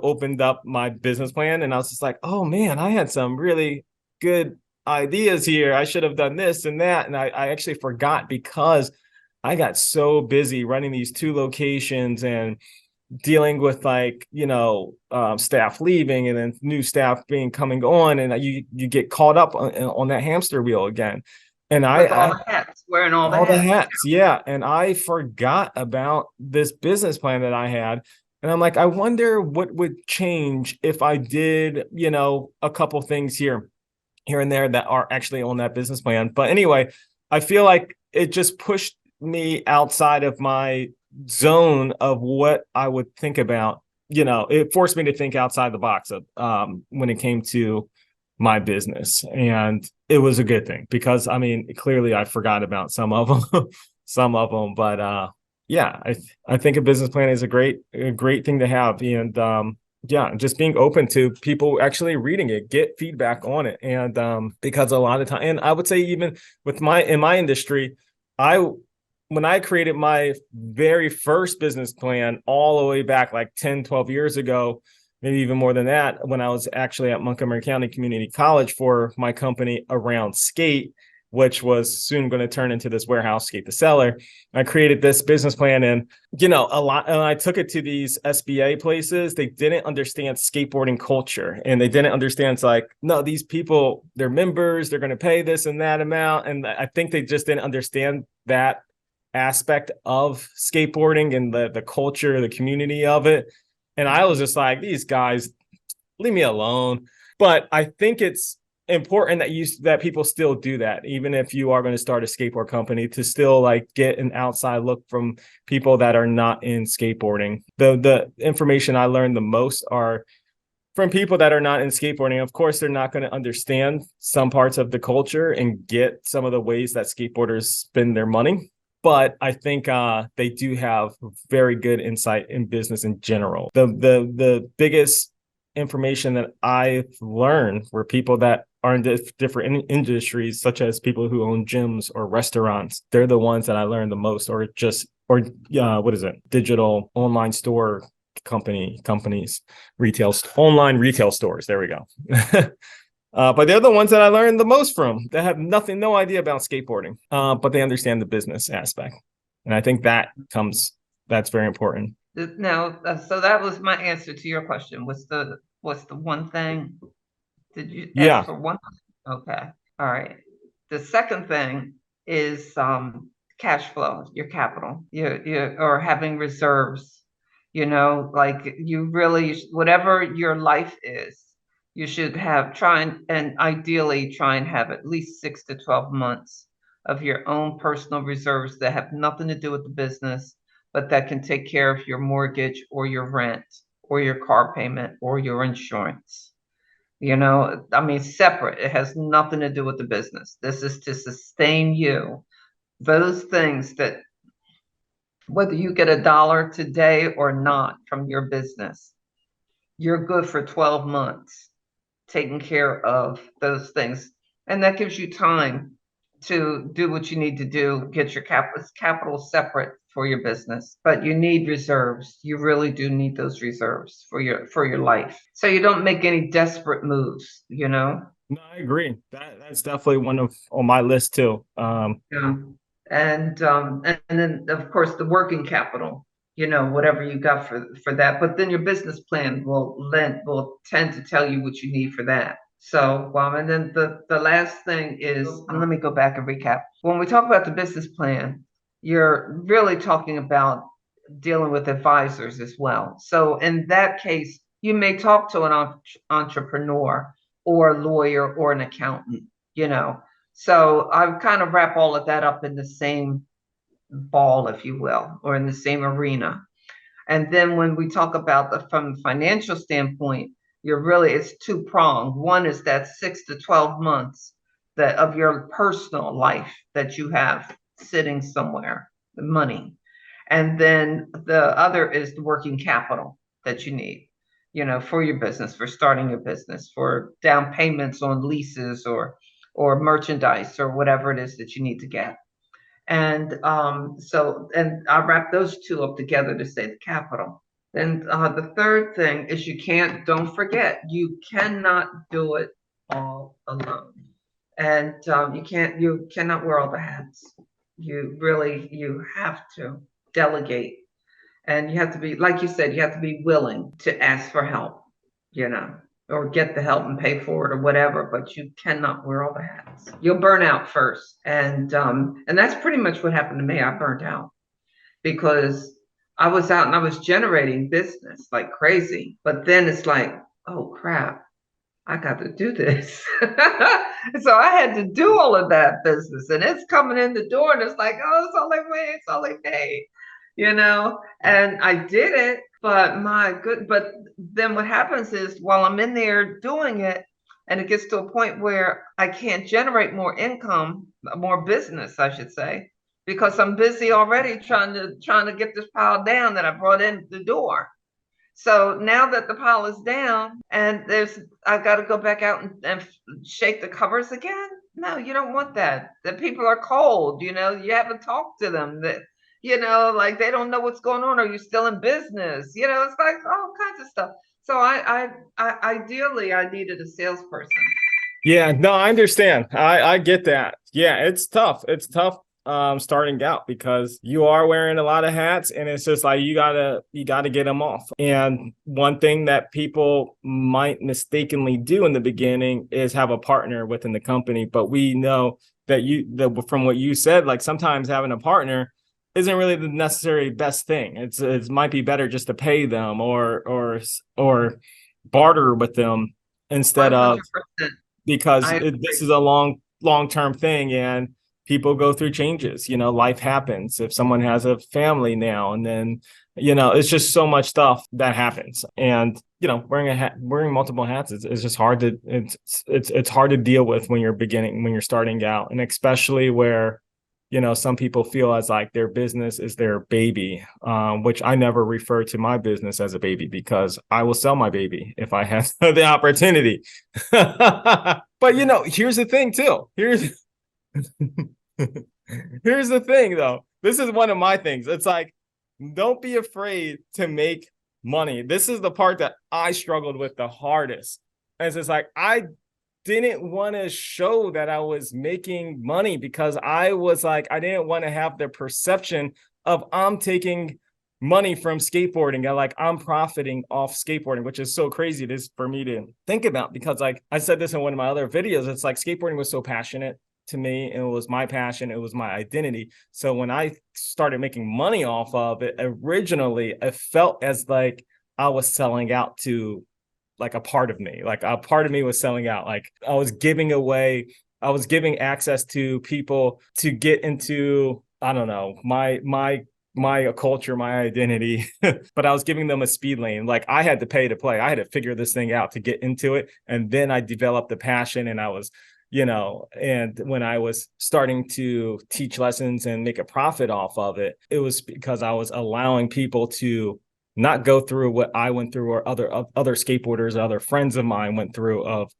opened up my business plan and I was just like, oh man, I had some really good ideas here. I should have done this and that. And I actually forgot because I got so busy running these two locations and dealing with staff leaving and then new staff coming on. And you get caught up on that hamster wheel again. And wearing all the hats. Yeah. And I forgot about this business plan that I had. And I'm like, I wonder what would change if I did, a couple things here and there that are actually on that business plan. But anyway, I feel like it just pushed me outside of my zone of what I would think about. It forced me to think outside the box of when it came to my business. And it was a good thing because, clearly I forgot about some of them, but yeah, I think a business plan is a great thing to have. And just being open to people actually reading it, get feedback on it. And because a lot of time, and I would say even with in my industry, when I created my very first business plan all the way back like 10, 12 years ago, maybe even more than that, when I was actually at Montgomery County Community College for my company around skate, which was soon going to turn into this warehouse, Skate the Seller. I created this business plan, and a lot, and I took it to these SBA places. They didn't understand skateboarding culture, and they didn't understand, it's like, no, these people, they're members, they're going to pay this and that amount. And I think they just didn't understand that aspect of skateboarding and the culture, the community of it. And I was just like, these guys, leave me alone. But I think it's important that people still do that, even if you are going to start a skateboard company, to still like get an outside look from people that are not in skateboarding. The information I learned the most are from people that are not in skateboarding. Of course, they're not going to understand some parts of the culture and get some of the ways that skateboarders spend their money. But I think they do have very good insight in business in general. The biggest information that I've learned were people that are in different industries, such as people who own gyms or restaurants. They're the ones that I learned the most, or digital online store companies, online retail stores. There we go. But they're the ones that I learned the most from, that have no idea about skateboarding, but they understand the business aspect. And I think that's very important. Now, so that was my answer to your question. What's the one thing? Did you ask for one? Okay. All right. The second thing is cash flow, your capital, or having reserves. Like you really, whatever your life is, you should ideally try and have at least 6 to 12 months of your own personal reserves that have nothing to do with the business, but that can take care of your mortgage or your rent or your car payment or your insurance. Separate. It has nothing to do with the business. This is to sustain you. Those things that, whether you get $1 today or not from your business, you're good for 12 months taking care of those things. And that gives you time to do what you need to do, get your capital separate for your business. But you need reserves. You really do need those reserves for your life, so you don't make any desperate moves. No, I agree. That's definitely on my list too. Yeah. And then of course the working capital, whatever you got for that. But then your business plan will tend to tell you what you need for that. So, and then the last thing is, let me go back and recap. When we talk about the business plan, you're really talking about dealing with advisors as well. So in that case, you may talk to an entrepreneur or a lawyer or an accountant, So I kind of wrap all of that up in the same ball, if you will, or in the same arena. And then when we talk about from the financial standpoint, it's two-pronged. One is that 6 to 12 months of your personal life that you have sitting somewhere, the money. And then the other is the working capital that you need, for your business, for starting your business, for down payments on leases or merchandise or whatever it is that you need to get. And and I wrap those two up together to say the capital. Then the third thing is don't forget, you cannot do it all alone. And you cannot wear all the hats. You have to delegate. And you have to be, like you said, you have to be willing to ask for help, or get the help and pay for it or whatever, but you cannot wear all the hats. You'll burn out first. And that's pretty much what happened to me. I burned out because I was out and I was generating business like crazy. But then it's like, oh crap, I got to do this. So I had to do all of that business, and it's coming in the door, and it's like, oh, it's only me, and I did it. But then what happens is, while I'm in there doing it, and it gets to a point where I can't generate more income, more business, I should say, because I'm busy already trying to get this pile down that I brought in the door. So now that the pile is down and I've got to go back out and shake the covers again. No, you don't want that. The people are cold, you haven't talked to them, that, like they don't know what's going on. Are you still in business? It's like all kinds of stuff. So ideally I needed a salesperson. Yeah, no, I understand. I get that. Yeah, it's tough. It's tough starting out because you are wearing a lot of hats and it's just like you gotta get them off. And one thing that people might mistakenly do in the beginning is have a partner within the company. But we know that from what you said, like sometimes having a partner isn't really the necessary best thing. It might be better just to pay them or barter with them instead of, 100%. because I this agree. is a long-term thing and people go through changes. Life happens. If someone has a family now, and then it's just so much stuff that happens. And wearing multiple hats is just hard to it's hard to deal with when you're starting out, and especially where some people feel as like their business is their baby, which I never refer to my business as a baby, because I will sell my baby if I have the opportunity. But here's the thing too. Here's the thing though. This is one of my things. It's like, don't be afraid to make money. This is the part that I struggled with the hardest. And it's just like, I didn't want to show that I was making money because I was like, I didn't want to have the perception of I'm taking money from skateboarding. I'm profiting off skateboarding, which is so crazy it is for me to think about, because like I said this in one of my other videos, it's like skateboarding was so passionate to me, and it was my passion, it was my identity. So when I started making money off of it, originally it felt as like I was selling out to like a part of me. Like a part of me was selling out. Like I was giving access to people to get into, I don't know, my culture, my identity, but I was giving them a speed lane. Like I had to pay to play. I had to figure this thing out to get into it. And then I developed the passion, and I was, and when I was starting to teach lessons and make a profit off of it, it was because I was allowing people to not go through what I went through, or other skateboarders, other friends of mine went through, of,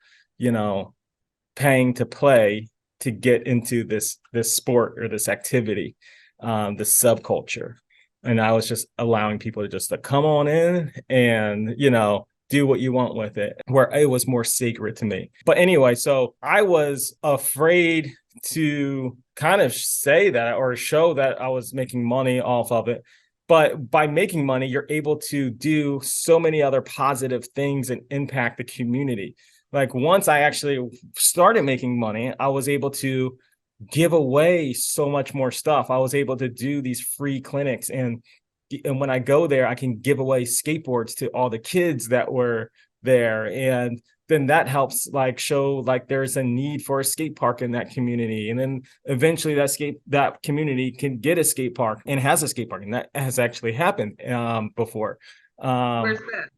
paying to play to get into this sport or this activity, this subculture. And I was just allowing people to come on in and, do what you want with it, where it was more sacred to me. But anyway, so I was afraid to kind of say that or show that I was making money off of it. But by making money, you're able to do so many other positive things and impact the community. Like once I actually started making money, I was able to give away so much more stuff. I was able to do these free clinics, and when I go there, I can give away skateboards to all the kids that were there. And then that helps like show like there's a need for a skate park in that community. And then eventually that community can get a skate park and has a skate park. And that has actually happened before. Where's that?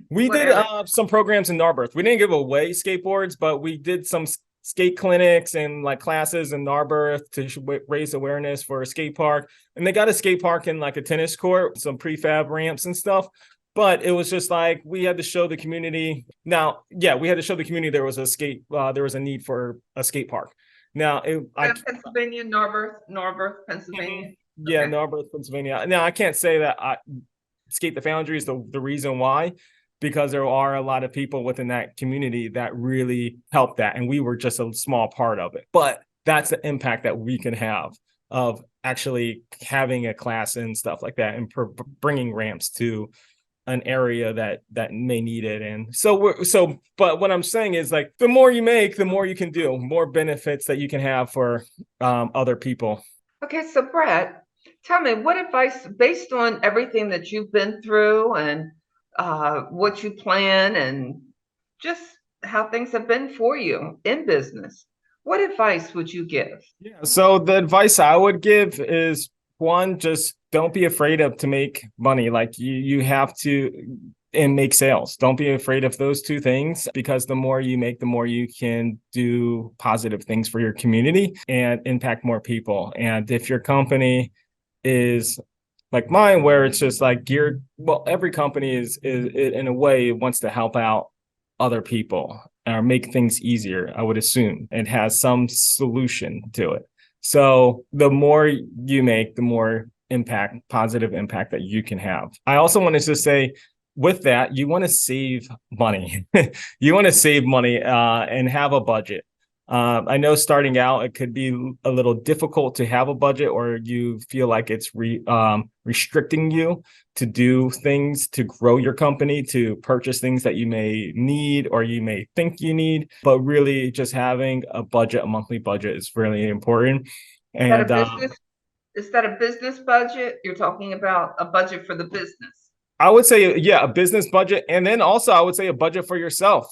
We What did area? some programs in Narberth. We didn't give away skateboards, but we did some skate clinics and like classes in Narberth to raise awareness for a skate park. And they got a skate park in like a tennis court, some prefab ramps and stuff. But it was just like we had to show the community. Now, yeah, we had to show the community there was a need for a skate park. Now, Pennsylvania, Narberth, Pennsylvania. Yeah, Okay. Narberth, Pennsylvania. Now, I can't say that Skate the Foundry is the reason why, because there are a lot of people within that community that really helped that. And we were just a small part of it. But that's the impact that we can have of actually having a class and stuff like that, and bringing ramps to an area that may need it. And but what I'm saying is like, the more you make, the more you can do, more benefits that you can have for other people. Okay, so Brett, tell me, what advice, based on everything that you've been through and what you plan and just how things have been for you in business, what advice would you give? Yeah. So the advice I would give is, one, just don't be afraid to make money. Like you have to, and make sales. Don't be afraid of those two things, because the more you make, the more you can do positive things for your community and impact more people. And if your company is like mine, where it's just like geared. Well, every company is in a way wants to help out other people or make things easier. I would assume it has some solution to it. So the more you make, the more impact, positive impact that you can have. I also wanted to say, with that, you want to save money. You want to save money and have a budget. I know starting out, it could be a little difficult to have a budget, or you feel like it's restricting you to do things to grow your company, to purchase things that you may need or you may think you need. But really, just having a budget, a monthly budget, is really important. Is that a And business? Is that a business budget? You're talking about a budget for the business. I would say, yeah, a business budget. And then also I would say a budget for yourself.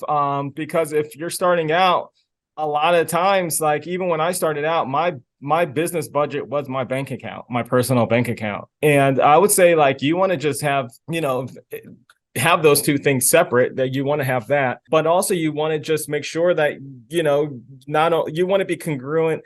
Because if you're starting out, a lot of times, like even when I started out, my business budget was my bank account, my personal bank account. And I would say, like, you want to just have those two things separate, that you want to have that, but also you want to just make sure that, not you want to be congruent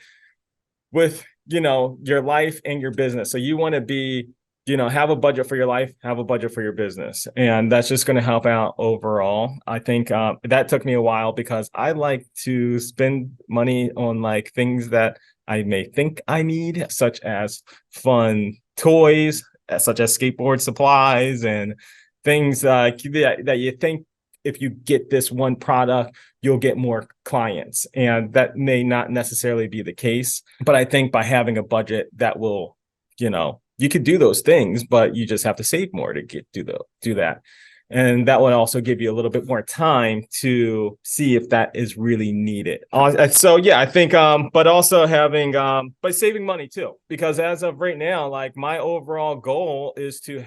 with, your life and your business. So you want to be, have a budget for your life, have a budget for your business. And that's just going to help out overall. I think that took me a while, because I like to spend money on like things that I may think I need, such as fun toys, such as skateboard supplies, and things that you think if you get this one product, you'll get more clients. And that may not necessarily be the case. But I think by having a budget, that will, you could do those things, but you just have to save more to do that. And that would also give you a little bit more time to see if that is really needed. So yeah, I think, but also having, but saving money too, because as of right now, like my overall goal is to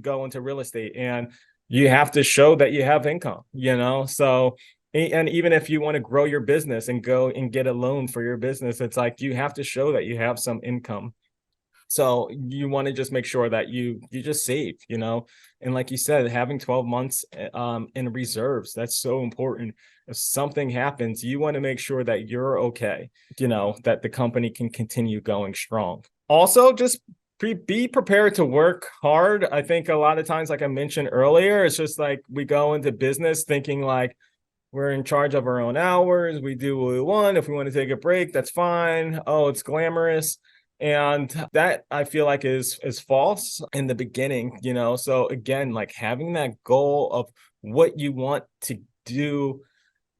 go into real estate, and you have to show that you have income, so. And even if you want to grow your business and go and get a loan for your business, it's like you have to show that you have some income. So you want to just make sure that you just save, and like you said, having 12 months in reserves, that's so important. If something happens, you want to make sure that you're okay, that the company can continue going strong. Also, just be prepared to work hard. I think a lot of times, like I mentioned earlier, it's just like we go into business thinking like we're in charge of our own hours. We do what we want. If we want to take a break, that's fine. Oh, it's glamorous. And that I feel like is false in the beginning, So again, like having that goal of what you want to do,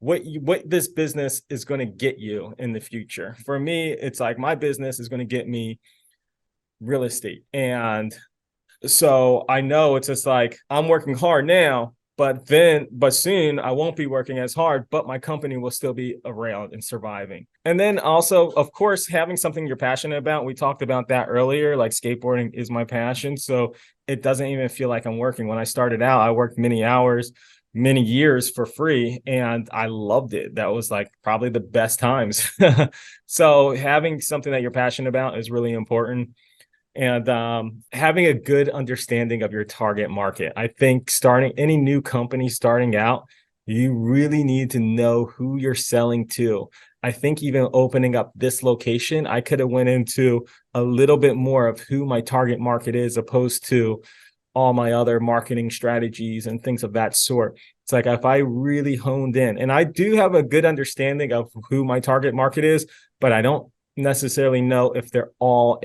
what this business is going to get you in the future. For me, it's like my business is going to get me real estate. And so I know it's just like I'm working hard now, but soon I won't be working as hard, but my company will still be around and surviving. And then also, of course, having something you're passionate about. We talked about that earlier, like skateboarding is my passion. So it doesn't even feel like I'm working. When I started out, I worked many hours, many years for free, and I loved it. That was like probably the best times. So having something that you're passionate about is really important. And having a good understanding of your target market. I think starting any new company starting out, you really need to know who you're selling to. I think even opening up this location, I could have went into a little bit more of who my target market is, opposed to all my other marketing strategies and things of that sort. It's like if I really honed in, and I do have a good understanding of who my target market is, but I don't necessarily know if they're all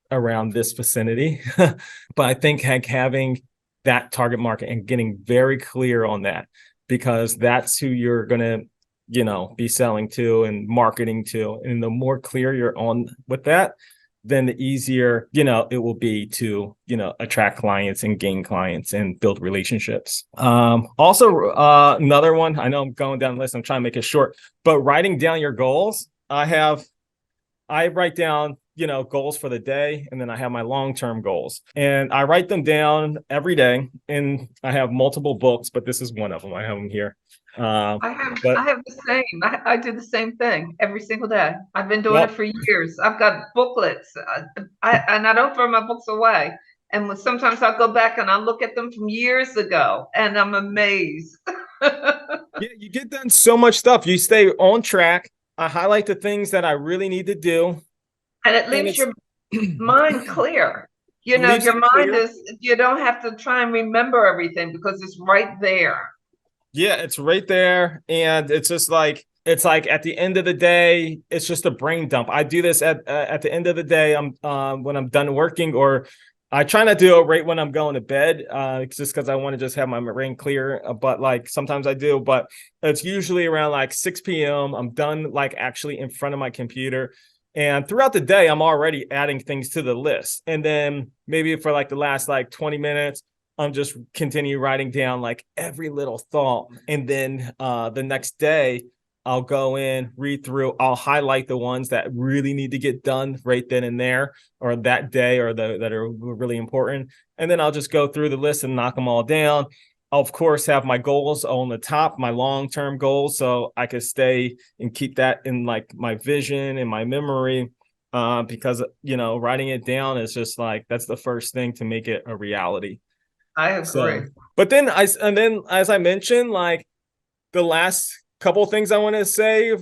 around this vicinity. But I think having that target market and getting very clear on that, because that's who you're going to, be selling to and marketing to. And the more clear you're on with that, then the easier, it will be to, attract clients and gain clients and build relationships. Also, another one, I know I'm going down the list, I'm trying to make it short, but writing down your goals. I write down, goals for the day, and then I have my long-term goals, and I write them down every day. And I have multiple books, but this is one of them. I have them here. I have the same. I do the same thing every single day. I've been doing it Well, for years. I've got booklets. And I don't throw my books away. And sometimes I'll go back and I'll look at them from years ago, and I'm amazed. yeah, you get done so much stuff. You stay on track. I highlight the things that I really need to do. And it And leaves it's your mind clear. You know, Leaves your it mind clear. is, you don't have to try and remember everything because it's right there. Yeah, it's right there. And it's just like, it's like at the end of the day, it's just a brain dump. I do this at the end of the day. I'm when I'm done working, or I try not to do it right when I'm going to bed, just because I want to just have my brain clear. But like sometimes I do, but it's usually around like 6 p.m. I'm done, like actually in front of my computer. And throughout the day, I'm already adding things to the list. And then maybe for like the last like 20 minutes, I'm just continue writing down like every little thought. And then the next day, I'll go in, read through, I'll highlight the ones that really need to get done right then and there, or that day, or that are really important. And then I'll just go through the list and knock them all down. I'll, of course, have my goals on the top, my long-term goals, so I could stay and keep that in like my vision and my memory. Because, writing it down is just like, that's the first thing to make it a reality. I So, agree. but then as I mentioned, like the last couple of things I want to say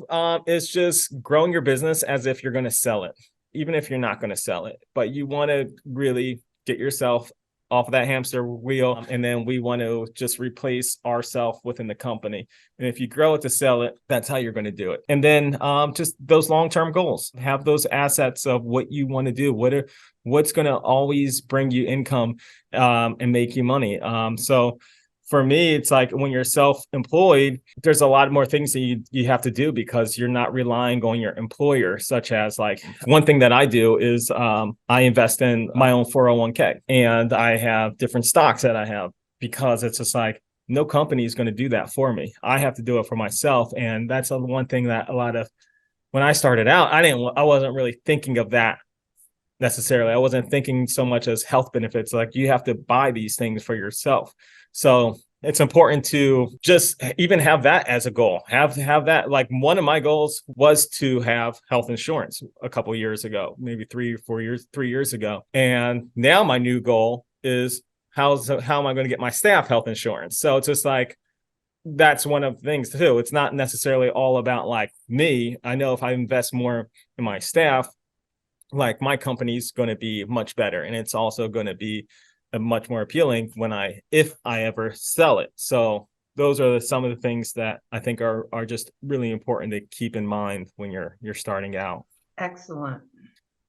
is just growing your business as if you're going to sell it, even if you're not going to sell it, but you want to really get yourself off of that hamster wheel. And then we want to just replace ourselves within the company. And if you grow it to sell it, that's how you're going to do it. And then just those long-term goals, have those assets of what you want to do. What's going to always bring you income and make you money. So for me, it's like when you're self-employed, there's a lot more things that you have to do because you're not relying on your employer, such as like one thing that I do is I invest in my own 401k, and I have different stocks that I have, because it's just like no company is going to do that for me. I have to do it for myself. And that's one thing that when I started out, I wasn't really thinking of that necessarily. I wasn't thinking so much as health benefits. Like you have to buy these things for yourself. So it's important to just even have that as a goal. Have that. Like one of my goals was to have health insurance a couple of years ago, maybe 3 years ago. And now my new goal is how am I going to get my staff health insurance? So it's just like, that's one of the things too. It's not necessarily all about like me. I know if I invest more in my staff, like my company's going to be much better, and it's also going to be much more appealing if I ever sell it. So those are some of the things that I think are just really important to keep in mind when you're starting out. Excellent.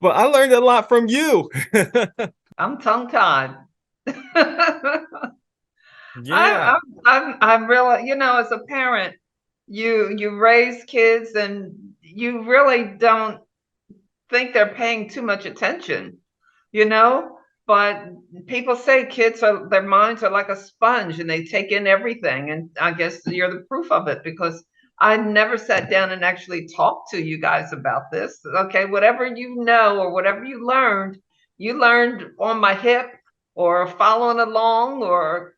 Well, I learned a lot from you. I'm tongue-tied. Yeah. I'm really, as a parent, you raise kids and you really don't think they're paying too much attention, you know? But people say their minds are like a sponge and they take in everything. And I guess you're the proof of it, because I never sat down and actually talked to you guys about this. Okay, whatever you know or whatever you learned on my hip or following along, or,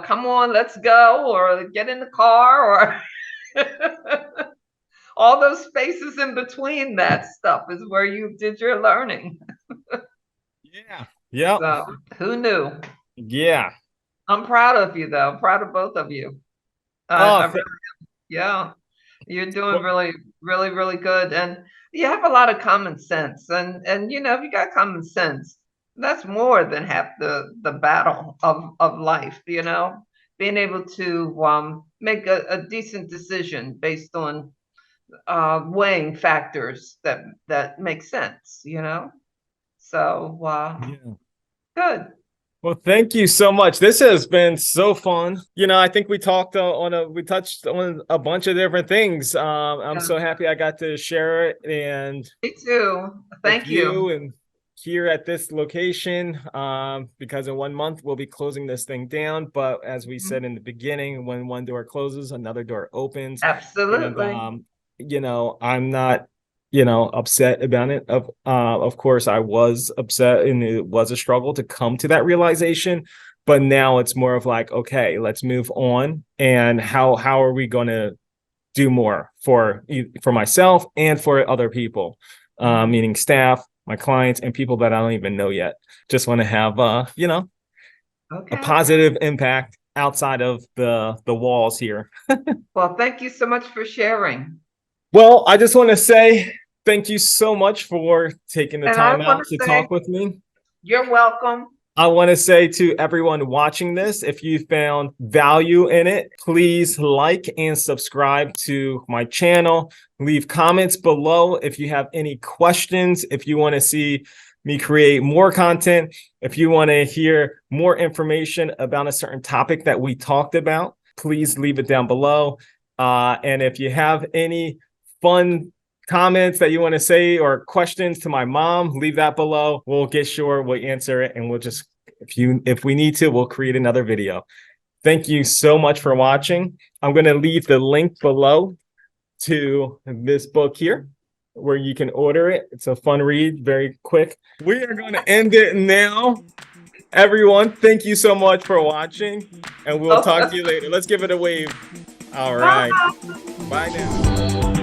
come on, let's go, or get in the car, or all those spaces in between that stuff is where you did your learning. Yeah. Yep. So who knew? Yeah. I'm proud of you, though. I'm proud of both of you. Oh, I really, yeah, you're doing well, really, really, really good, and you have a lot of common sense. And if you got common sense, that's more than half the battle of life. Being able to make a decent decision based on weighing factors that make sense. So yeah. good. Well, thank you so much. This has been so fun. I think we talked we touched on a bunch of different things. I'm Yeah, so happy I got to share it and me too. with Thank you. you and here at this location, because in 1 month we'll be closing this thing down. But as we said in the beginning, when one door closes, another door opens. And Absolutely. I'm not upset about it. Of course I was upset, and it was a struggle to come to that realization, but now it's more of like, okay, let's move on. And how are we going to do more for myself and for other people, meaning staff, my clients, and people that I don't even know yet. Just want to have a Okay. positive impact outside of the walls here. Well, thank you so much for sharing. Well, I just want to say Thank you so much for taking the And I time out want to to say, talk with me. you're welcome. I want to say to everyone watching this, if you found value in it, please like and subscribe to my channel. Leave comments below if you have any questions, if you want to see me create more content, if you want to hear more information about a certain topic that we talked about, please leave it down below. And if you have any fun comments that you want to say or questions to my mom, leave that below. We'll get sure we'll answer it, and we'll just, if we need to, we'll create another video. Thank you so much for watching. I'm going to leave the link below to this book here where you can order it. It's a fun read, very quick. We are going to end it now. Everyone, thank you so much for watching, and we'll talk to you later. Let's give it a wave. All right. Bye. Bye now.